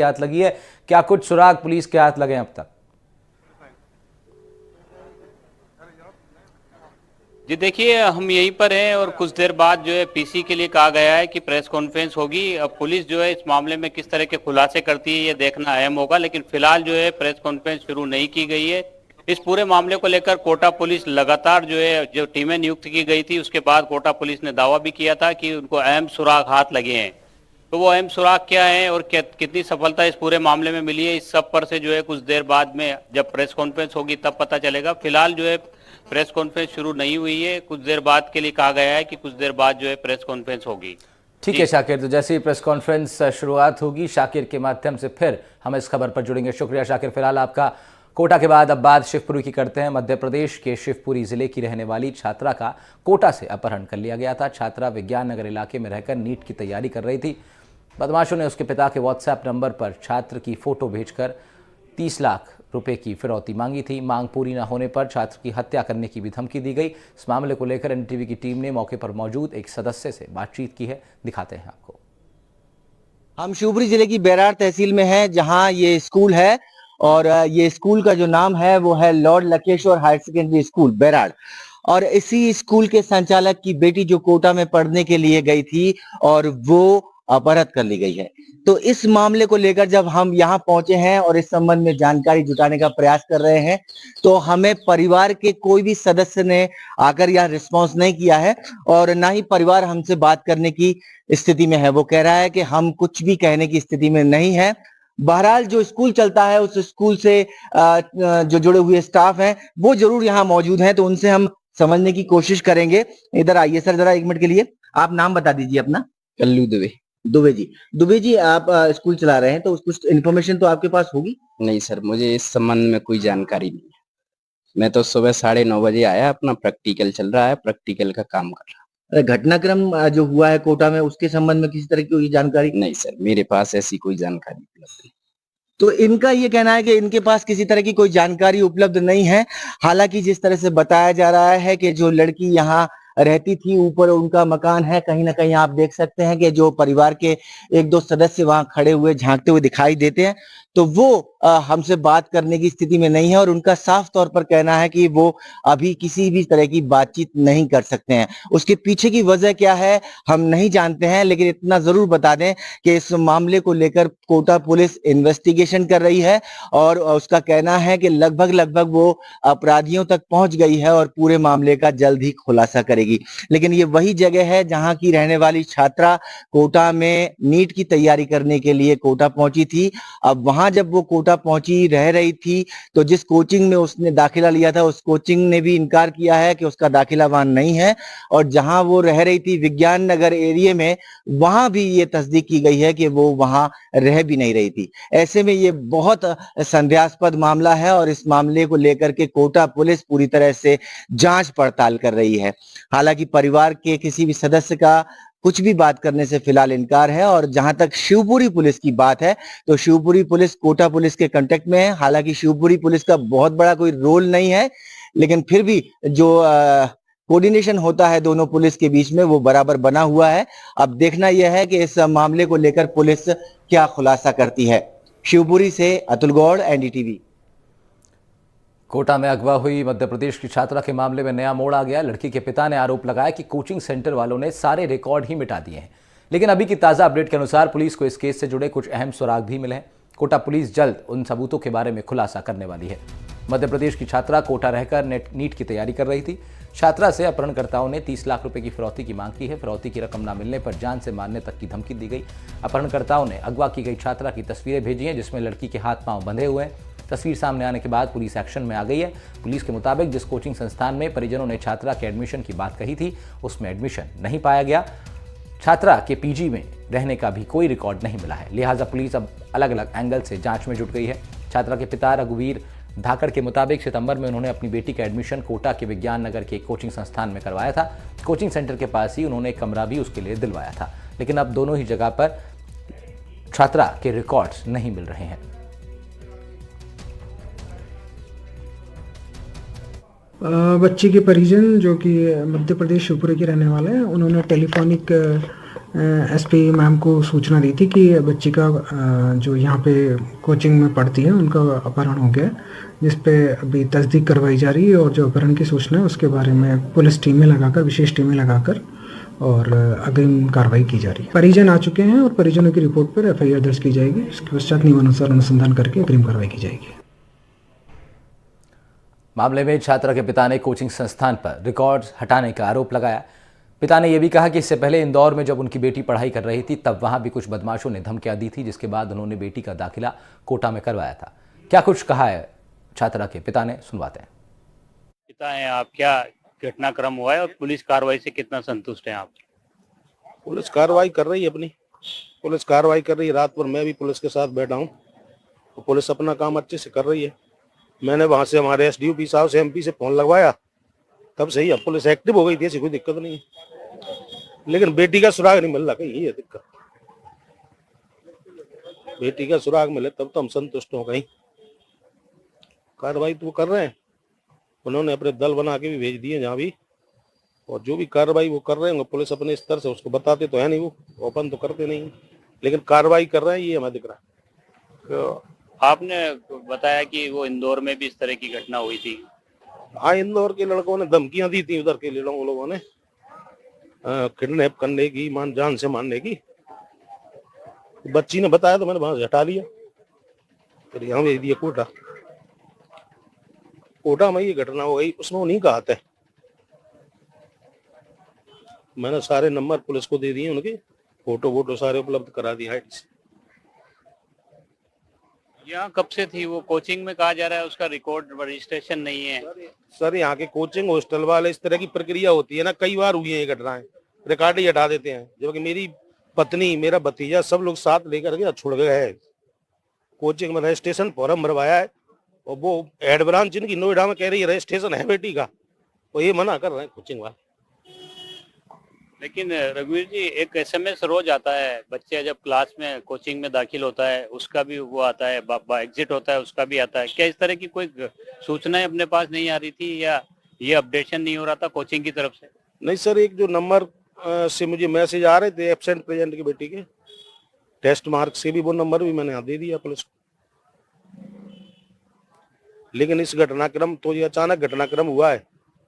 हाथ लगी है। क्या कुछ सुराग पुलिस के हाथ लगे अब तक? जी देखिए, हम यहीं पर हैं और कुछ देर बाद जो है पीसी के लिए कहा गया है कि प्रेस कॉन्फ्रेंस होगी। अब पुलिस जो है इस मामले में किस तरह के खुलासे करती है ये देखना अहम होगा, लेकिन फिलहाल जो है प्रेस कॉन्फ्रेंस शुरू नहीं की गई है। इस पूरे मामले को लेकर कोटा पुलिस लगातार जो टीमें नियुक्त की गई थी उसके बाद कोटा पुलिस ने दावा भी किया था कि उनको अहम सुराग हाथ लगे हैं। तो वो अहम सुराग क्या है और कितनी सफलता इस पूरे मामले में मिली है, इस सब पर से जो है कुछ देर बाद में जब प्रेस कॉन्फ्रेंस होगी तब पता चलेगा। फिलहाल जो है प्रेस कॉन्फ्रेंस शुरू नहीं हुई है, कुछ देर बाद के लिए कहा गया है कि कुछ देर बाद जो है प्रेस कॉन्फ्रेंस होगी। ठीक है शाकिर, तो जैसे ही प्रेस कॉन्फ्रेंस शुरुआत होगी शाकिर के माध्यम से फिर हम इस खबर पर जुड़ेंगे। शुक्रिया शाकिर। फिलहाल आपका कोटा के बाद अब बात शिवपुरी की करते हैं। मध्य प्रदेश के शिवपुरी जिले की रहने वाली छात्रा का कोटा से अपहरण कर लिया गया था। छात्रा विज्ञान नगर इलाके में रहकर नीट की तैयारी कर रही थी। बदमाशों ने उसके पिता के व्हाट्सएप नंबर पर छात्र की फोटो भेजकर 30 लाख रुपए की फिरौती मांगी थी। मांग पूरी न होने पर छात्र की हत्या करने की भी धमकी दी गई। इस मामले को लेकर एनडीटीवी की टीम ने मौके पर मौजूद एक सदस्य से बातचीत की है, दिखाते हैं आपको। हम शिवपुरी जिले की बैराड़ तहसील में हैं, जहां ये स्कूल है और ये स्कूल का जो नाम है वो है lord Lakeshwar higher secondary school Bairad. और इसी स्कूल के संचालक की बेटी जो कोटा में पढ़ने के लिए गई थी और वो अपहृत कर ली गई है। तो इस मामले को लेकर जब हम यहाँ पहुंचे हैं और इस संबंध में जानकारी जुटाने का प्रयास कर रहे हैं, तो हमें परिवार के कोई भी सदस्य ने आकर यहाँ रिस्पॉन्स नहीं किया है और ना ही परिवार हमसे बात करने की स्थिति में है। वो कह रहा है कि हम कुछ भी कहने की स्थिति में नहीं है। बहरहाल जो स्कूल चलता है उस स्कूल से जो जुड़े हुए स्टाफ हैं वो जरूर यहाँ मौजूद हैं, तो उनसे हम समझने की कोशिश करेंगे। इधर आइए सर, जरा 1 मिनट के लिए। आप नाम बता दीजिए अपना। कल्लू दुबे। दुबे जी, आप स्कूल चला रहे हैं तो कुछ इन्फॉर्मेशन तो आपके पास होगी? नहीं सर, मुझे इस संबंध में कोई जानकारी नहीं है। मैं तो सुबह 9:30 बजे आया, अपना प्रैक्टिकल चल रहा है, प्रैक्टिकल का काम कर रहा हूँ। घटनाक्रम जो हुआ है कोटा में उसके संबंध में किसी तरह की कोई जानकारी? नहीं सर, मेरे पास ऐसी कोई जानकारी उपलब्ध नहीं। तो इनका ये कहना है कि इनके पास किसी तरह की कोई जानकारी उपलब्ध नहीं है। हालांकि जिस तरह से बताया जा रहा है कि जो लड़की यहाँ रहती थी, ऊपर उनका मकान है, कहीं ना कहीं आप देख सकते हैं कि जो परिवार के 1-2 सदस्य वहां खड़े हुए झांकते हुए दिखाई देते हैं, तो वो हमसे बात करने की स्थिति में नहीं है और उनका साफ तौर पर कहना है कि वो अभी किसी भी तरह की बातचीत नहीं कर सकते हैं। उसके पीछे की वजह क्या है हम नहीं जानते हैं, लेकिन इतना जरूर बता दें कि इस मामले को लेकर कोटा पुलिस इन्वेस्टिगेशन कर रही है और उसका कहना है कि लगभग वो अपराधियों तक पहुंच गई है और पूरे मामले का जल्द ही खुलासा करेगी। लेकिन ये वही जगह है जहां की रहने वाली छात्रा कोटा में नीट की तैयारी करने के लिए कोटा पहुंची थी। अब वहां जब वो कोटा पहुंची रह रही थी तो जिस कोचिंग में उसने दाखिला लिया था उस कोचिंग ने भी इनकार किया है कि उसका दाखिला वहां नहीं है, और जहां वो रह रही थी विज्ञान नगर एरिया में, वहां भी ये तस्दीक की गई है कि वो वहां रह भी नहीं रही थी। ऐसे में ये बहुत संदेहास्पद मामला है और इस मामले को लेकर के कोटा पुलिस पूरी तरह से जांच पड़ताल कर रही है। हालांकि परिवार के किसी भी सदस्य का कुछ भी बात करने से फिलहाल इनकार है। और जहां तक शिवपुरी पुलिस की बात है तो शिवपुरी पुलिस कोटा पुलिस के कांटेक्ट में है। हालांकि शिवपुरी पुलिस का बहुत बड़ा कोई रोल नहीं है, लेकिन फिर भी जो कोऑर्डिनेशन होता है दोनों पुलिस के बीच में वो बराबर बना हुआ है। अब देखना यह है कि इस मामले को लेकर पुलिस क्या खुलासा करती है। शिवपुरी से अतुल गौड़, एनडीटीवी। कोटा में अगवा हुई मध्य प्रदेश की छात्रा के मामले में नया मोड़ आ गया। लड़की के पिता ने आरोप लगाया कि कोचिंग सेंटर वालों ने सारे रिकॉर्ड ही मिटा दिए हैं। लेकिन अभी की ताज़ा अपडेट के अनुसार पुलिस को इस केस से जुड़े कुछ अहम सुराग भी मिले हैं। कोटा पुलिस जल्द उन सबूतों के बारे में खुलासा करने वाली है। मध्य प्रदेश की छात्रा कोटा रहकर नीट की तैयारी कर रही थी। छात्रा से अपहरणकर्ताओं ने 30 लाख रुपए की फिरौती की मांग की है। फिरौती की रकम न मिलने पर जान से मारने तक की धमकी दी गई। अपहरणकर्ताओं ने अगवा की गई छात्रा की तस्वीरें भेजी हैं जिसमें लड़की के हाथ पांव बंधे हुए हैं। तस्वीर सामने आने के बाद पुलिस एक्शन में आ गई है। पुलिस के मुताबिक जिस कोचिंग संस्थान में परिजनों ने छात्रा के एडमिशन की बात कही थी उसमें एडमिशन नहीं पाया गया। छात्रा के पीजी में रहने का भी कोई रिकॉर्ड नहीं मिला है। लिहाजा पुलिस अब अलग अलग एंगल से जांच में जुट गई है। छात्रा के पिता रघुवीर धाकड़ के मुताबिक सितंबर में उन्होंने अपनी बेटी का एडमिशन कोटा के विज्ञान नगर के एक कोचिंग संस्थान में करवाया था। कोचिंग सेंटर के पास ही उन्होंने एक कमरा भी उसके लिए दिलवाया था, लेकिन अब दोनों ही जगह पर छात्रा के रिकॉर्ड्स नहीं मिल रहे हैं। बच्चे के परिजन जो कि मध्य प्रदेश शिवपुरी के रहने वाले हैं, उन्होंने टेलीफोनिक एसपी मैम को सूचना दी थी कि बच्ची का जो यहाँ पे कोचिंग में पढ़ती है उनका अपहरण हो गया है, जिस पे अभी तस्दीक करवाई जा रही है और जो अपहरण की सूचना है उसके बारे में पुलिस टीमें लगाकर, विशेष टीमें लगाकर और अग्रिम कार्रवाई की जा रही है। परिजन आ चुके हैं और परिजनों की रिपोर्ट पर एफआईआर दर्ज की जाएगी। उसके पश्चात नियमानुसार अनुसंधान करके अग्रिम कार्रवाई की जाएगी। मामले में छात्रा के पिता ने कोचिंग संस्थान पर रिकॉर्ड्स हटाने का आरोप लगाया। पिता ने यह भी कहा कि इससे पहले इंदौर में जब उनकी बेटी पढ़ाई कर रही थी तब वहां भी कुछ बदमाशों ने धमकियां दी थी, जिसके बाद उन्होंने बेटी का दाखिला कोटा में करवाया था। क्या कुछ कहा है छात्रा के पिता ने, सुनवाते हैं। पिता हैं आप, क्या घटनाक्रम हुआ है और पुलिस कार्रवाई से कितना संतुष्ट हैं आप? पुलिस कार्रवाई कर रही है अपनी, पुलिस कार्रवाई कर रही है। रात भर मैं भी पुलिस के साथ बैठा हूँ, तो पुलिस अपना काम अच्छे से कर रही है। मैंने वहां से हमारे एसडीओपी साहब से, एमपी से फोन लगवाया, तब से ही अब पुलिस एक्टिव हो गई थी, ऐसी कोई दिक्कत नहीं है। लेकिन बेटी का सुराग नहीं मिल रहा, कहीं ये दिक्कत। बेटी का सुराग मिले तब तो हम संतुष्ट हो गई। कार्रवाई तो वो कर रहे हैं, उन्होंने अपने दल बना के भी भेज दिए जहाँ भी, और जो भी कार्रवाई वो कर रहे हैं पुलिस अपने स्तर से उसको बताते तो है नहीं, वो ओपन तो करते नहीं, लेकिन कार्रवाई कर रहे हैं, ये हमें दिख रहा है। तो आपने बताया कि वो इंदौर में भी इस तरह की घटना हुई थी। हाँ, इंदौर के लड़कों ने धमकियां दी थी, उधर के लोगों ने किडनैप करने की, जान से मारने की। बच्ची ने बताया तो मैंने वहां से हटा लिया, फिर यहाँ भेज दिया कोटा। कोटा में ये घटना हो गई, उसमें वो नहीं कहा था। मैंने सारे नंबर पुलिस को दे दिए, उनके फोटो वोटो सारे उपलब्ध करा दिए हाइट से। यहाँ कब से थी वो कोचिंग में? कहा जा रहा है उसका रिकॉर्ड रजिस्ट्रेशन नहीं है। सर यहाँ के कोचिंग हॉस्टल वाले, इस तरह की प्रक्रिया होती है ना, कई बार हुई है ये घटनाएं, रिकॉर्ड ही हटा देते हैं। जबकि मेरी पत्नी, मेरा भतीजा, सब लोग साथ लेकर के छोड़ गए। कोचिंग में रजिस्ट्रेशन फॉर्म भरवाया है, और वो हेड ब्रांच इनकी नोएडा में कह रही है रजिस्ट्रेशन है बेटी का, और ये मना कर रहे हैं कोचिंग वाले। लेकिन रघुवीर जी, एक एसएमएस रोज आता है, बच्चे जब क्लास में कोचिंग में दाखिल होता है उसका भी वो आता है, एग्जिट होता है उसका भी आता है। क्या इस तरह की कोई सूचनाएं अपने पास नहीं आ रही थी, या ये अपडेशन नहीं हो रहा था कोचिंग की तरफ से? नहीं सर, एक जो नंबर से मुझे मैसेज आ रहे थे एब्सेंट प्रेजेंट की बेटी के, टेस्ट मार्क से भी, वो नंबर भी मैंने यहाँ दे दिया पुलिस को। लेकिन इस घटनाक्रम तो ये अचानक घटनाक्रम हुआ है।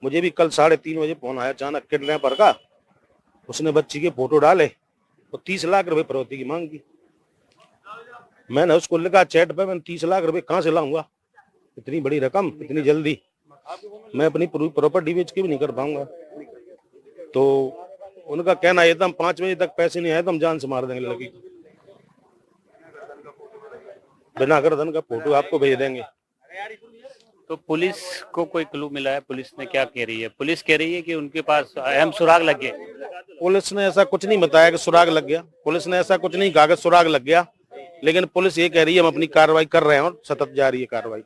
मुझे भी कल 3:30 बजे फोन आया अचानक किडनैपर का, उसने बच्ची के फोटो डाले और 30 लाख रुपए प्रवृत्ति की मांग की। मैंने उसको लिखा चैट पे, मैं 30 लाख रुपए कहाँ से लाऊंगा, इतनी बड़ी रकम इतनी जल्दी मैं अपनी प्रॉपर्टी बेच के भी नहीं कर पाऊंगा। तो उनका कहना ये था, हम 5 बजे तक पैसे नहीं आए तो हम जान से मार देंगे लड़की को, बिना गर्दन का फोटो आपको भेज देंगे। तो पुलिस को कोई क्लू मिला है? पुलिस ने क्या कह रही है? पुलिस कह रही है कि उनके पास अहम सुराग लग गए। पुलिस ने ऐसा कुछ नहीं बताया कि सुराग लग गया, पुलिस ने ऐसा कुछ नहीं कहा कि सुराग लग गया, लेकिन पुलिस ये कह रही है हम अपनी कार्रवाई कर रहे हैं और सतत जारी है कार्रवाई।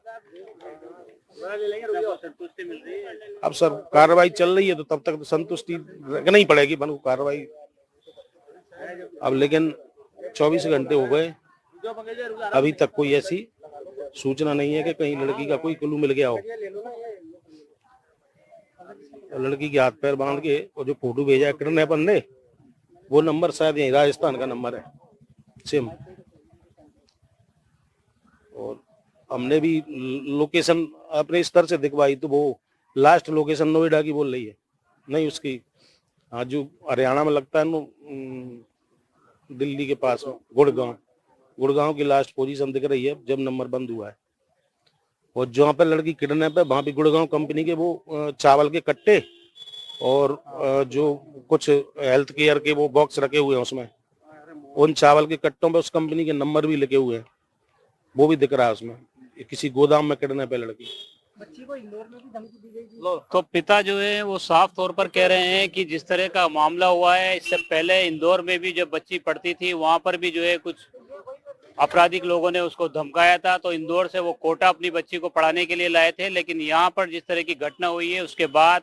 अब सर कार्रवाई चल रही है तो तब तक तो संतुष्टि रखना ही पड़ेगी बन कार्रवाई। अब लेकिन 24 घंटे हो गए, अभी तक कोई ऐसी सूचना नहीं है कि कहीं लड़की का कोई क्लू मिल गया हो। लड़की के हाथ पैर बांध के और जो फोटो भेजा है किडनैपर ने, वो नंबर शायद यही राजस्थान का नंबर है सेम। और हमने भी लोकेशन अपने स्तर से दिखवाई तो वो लास्ट लोकेशन नोएडा की बोल रही है, नहीं उसकी हाँ जो हरियाणा में लगता है दिल्ली के पास गुड़गांव की लास्ट पोजीशन दिख रही है जब नंबर बंद हुआ है। और जहाँ पर लड़की किडनैप है वहां भी गुड़गांव कंपनी के वो चावल के कट्टे और जो कुछ हेल्थ केयर के वो बॉक्स रखे हुए हैं, उसमें उन चावल के कट्टों पे उस कंपनी के नंबर भी लगे हुए हैं, वो भी दिख रहा है उसमें। किसी गोदाम में किडनैप है लड़की। बच्ची को इंदौर में भी धमकी दी गई थी। तो पिता जो है वो साफ तौर पर कह रहे हैं कि जिस तरह का मामला हुआ है, इससे पहले इंदौर में भी जब बच्ची पढ़ती थी वहां पर भी जो है कुछ आपराधिक लोगों ने उसको धमकाया था, तो इंदौर से वो कोटा अपनी बच्ची को पढ़ाने के लिए लाए थे। लेकिन यहाँ पर जिस तरह की घटना हुई है उसके बाद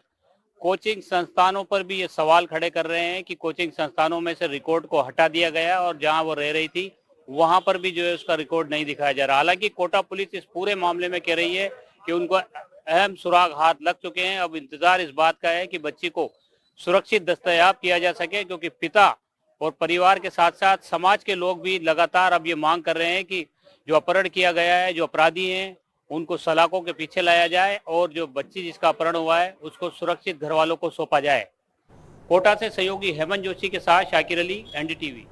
कोचिंग संस्थानों पर भी ये सवाल खड़े कर रहे हैं कि कोचिंग संस्थानों में से रिकॉर्ड को हटा दिया गया और जहां वो रह रही थी वहां पर भी जो है उसका रिकॉर्ड नहीं दिखाया जा रहा। हालांकि कोटा पुलिस इस पूरे मामले में कह रही है कि उनको अहम सुराग हाथ लग चुके हैं। अब इंतजार इस बात का है कि बच्ची को सुरक्षित दस्तयाब किया जा सके, क्योंकि पिता और परिवार के साथ साथ समाज के लोग भी लगातार अब ये मांग कर रहे हैं कि जो अपहरण किया गया है, जो अपराधी हैं, उनको सलाखों के पीछे लाया जाए और जो बच्ची जिसका अपहरण हुआ है उसको सुरक्षित घर वालों को सौंपा जाए। कोटा से सहयोगी हेमंत जोशी के साथ शाकिर अली, एनडीटीवी।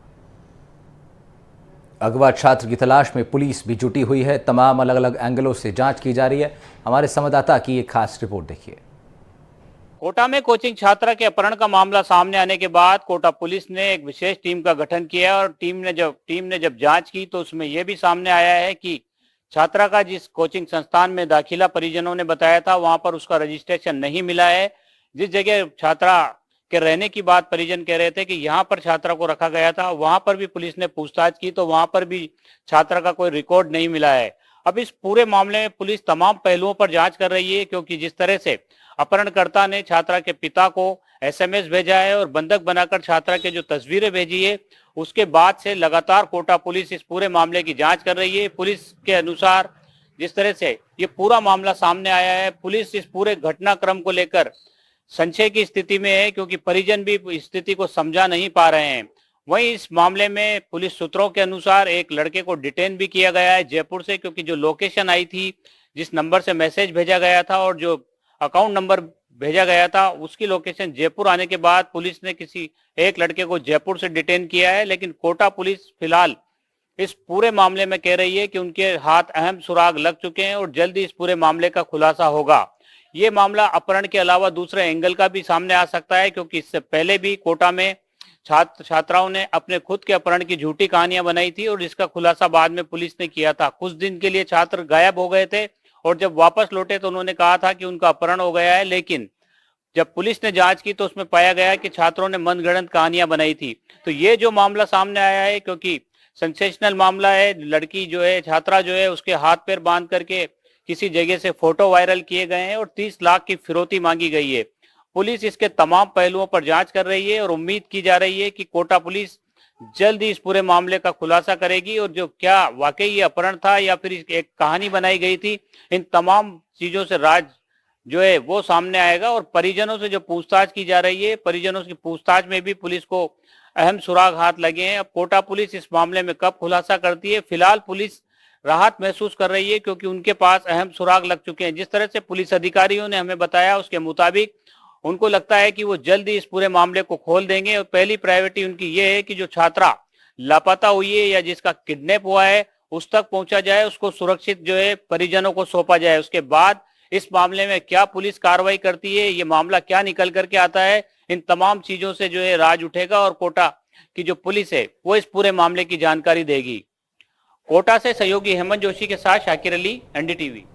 अगवा छात्र की तलाश में पुलिस भी जुटी हुई है। तमाम अलग अलग एंगलों से जांच की जा रही है। हमारे संवाददाता की एक खास रिपोर्ट देखिए। कोटा में कोचिंग छात्रा के अपहरण का मामला सामने आने के बाद कोटा पुलिस ने एक विशेष टीम का गठन किया और टीम ने जब जांच की तो उसमें यह भी सामने आया है कि छात्रा का जिस कोचिंग संस्थान में दाखिला परिजनों ने बताया था वहां पर उसका रजिस्ट्रेशन नहीं मिला है। जिस जगह छात्रा के रहने की बात परिजन कह रहे थे कि यहाँ पर छात्रा को रखा गया था, वहां पर भी पुलिस ने पूछताछ की तो वहां पर भी छात्रा का कोई रिकॉर्ड नहीं मिला है। अब इस पूरे मामले में पुलिस तमाम पहलुओं पर जांच कर रही है, क्योंकि जिस तरह से अपहरणकर्ता ने छात्रा के पिता को एसएमएस भेजा है और बंधक बनाकर छात्रा के जो तस्वीरें भेजी है, उसके बाद से लगातार कोटा पुलिस इस पूरे मामले की जांच कर रही है। पुलिस के अनुसार जिस तरह से ये पूरा मामला सामने आया है, पुलिस इस पूरे घटनाक्रम को लेकर संशय की स्थिति में है, क्योंकि परिजन भी स्थिति को समझा नहीं पा रहे हैं। वहीं इस मामले में पुलिस सूत्रों के अनुसार एक लड़के को डिटेन भी किया गया है जयपुर से, क्योंकि जो लोकेशन आई थी, जिस नंबर से मैसेज भेजा गया था और जो अकाउंट नंबर भेजा गया था, उसकी लोकेशन जयपुर आने के बाद पुलिस ने किसी एक लड़के को जयपुर से डिटेन किया है। लेकिन कोटा पुलिस फिलहाल इस पूरे मामले में कह रही है कि उनके हाथ अहम सुराग लग चुके हैं और जल्दी इस पूरे मामले का खुलासा होगा। ये मामला अपहरण के अलावा दूसरे एंगल का भी सामने आ सकता है, क्योंकि इससे पहले भी कोटा में छात्राओं ने अपने खुद के अपहरण की झूठी कहानियां बनाई थी और जिसका खुलासा बाद में पुलिस ने किया था। कुछ दिन के लिए छात्र गायब हो गए थे और जब वापस लौटे तो उन्होंने कहा था कि उनका अपहरण हो गया है, लेकिन जब पुलिस ने जांच की तो उसमें पाया गया कि छात्रों ने मनगढ़ंत कहानियां बनाई थी। तो ये जो मामला सामने आया है, क्योंकि सेंसेशनल मामला है, लड़की जो है, छात्रा जो है, उसके हाथ पैर बांध करके किसी जगह से फोटो वायरल किए गए हैं और 30 लाख की फिरौती मांगी गई है। पुलिस इसके तमाम पहलुओं पर जांच कर रही है और उम्मीद की जा रही है कि कोटा पुलिस जल्द ही इस पूरे मामले का खुलासा करेगी और जो क्या वाकई ये अपहरण था या फिर एक कहानी बनाई गई थी, इन तमाम चीजों से राज जो है वो सामने आएगा। और परिजनों से जो पूछताछ की जा रही है, परिजनों की पूछताछ में भी पुलिस को अहम सुराग हाथ लगे हैं। अब कोटा पुलिस इस मामले में कब खुलासा करती है, फिलहाल पुलिस राहत महसूस कर रही है, क्योंकि उनके पास अहम सुराग लग चुके हैं। जिस तरह से पुलिस अधिकारियों ने हमें बताया, उसके मुताबिक उनको लगता है कि वो जल्दी इस पूरे मामले को खोल देंगे और पहली प्रायोरिटी उनकी ये है कि जो छात्रा लापता हुई है या जिसका किडनैप हुआ है उस तक पहुंचा जाए, उसको सुरक्षित जो है परिजनों को सौंपा जाए। उसके बाद इस मामले में क्या पुलिस कार्रवाई करती है, ये मामला क्या निकल करके आता है, इन तमाम चीजों से जो है राज उठेगा और कोटा की जो पुलिस है वो इस पूरे मामले की जानकारी देगी। कोटा से सहयोगी हेमंत जोशी के साथ शाकिर अली, एनडीटीवी।